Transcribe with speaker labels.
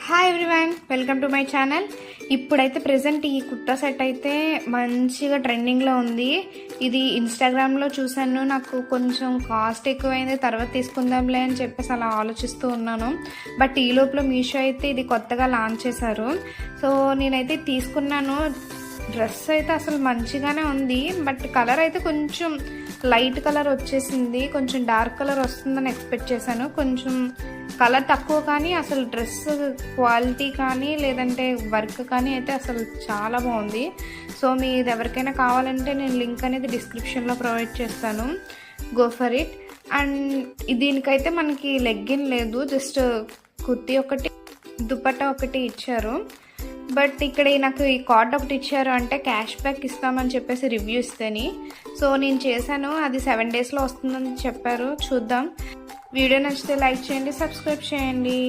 Speaker 1: Hi everyone, welcome to my channel. ఇప్పుడైతే present ఈ kurta set అయితే మంచిగా ట్రెండింగ్లో ఉంది. ఇది ఇన్స్టాగ్రామ్లో చూసాను. నాకు కొంచెం కాస్ట్ ఎక్కువైంది, తర్వాత తీసుకుందాంలే అని చెప్పేసి అలా ఆలోచిస్తూ ఉన్నాను. బట్ ఈ లోపల మీషో అయితే ఇది కొత్తగా లాంచ్ చేశారు. సో నేనైతే తీసుకున్నాను. డ్రెస్ అయితే అసలు మంచిగానే ఉంది, బట్ కలర్ అయితే కొంచెం లైట్ కలర్ వచ్చేసింది. కొంచెం డార్క్ కలర్ వస్తుందని ఎక్స్పెక్ట్ చేశాను. కొంచెం కలర్ తక్కువ, కానీ అసలు డ్రెస్ క్వాలిటీ కానీ లేదంటే వర్క్ కానీ అయితే అసలు చాలా బాగుంది. సో మీది ఎవరికైనా కావాలంటే నేను లింక్ అనేది డిస్క్రిప్షన్లో ప్రొవైడ్ చేస్తాను. Go for it. అండ్ దీనికైతే మనకి లెగ్గిన్ లేదు, జస్ట్ కుర్తీ ఒకటి, దుపట్టా ఒకటి ఇచ్చారు. బట్ ఇక్కడ నాకు ఈ కార్డ్ ఒకటి ఇచ్చారు, అంటే క్యాష్ బ్యాక్ ఇస్తామని చెప్పేసి రివ్యూ ఇస్తేని. సో నేను చేశాను, అది 7 డేస్లో వస్తుందని చెప్పారు. చూద్దాం. వీడియో నచ్చితే లైక్ చేయండి, సబ్స్క్రైబ్ చేయండి.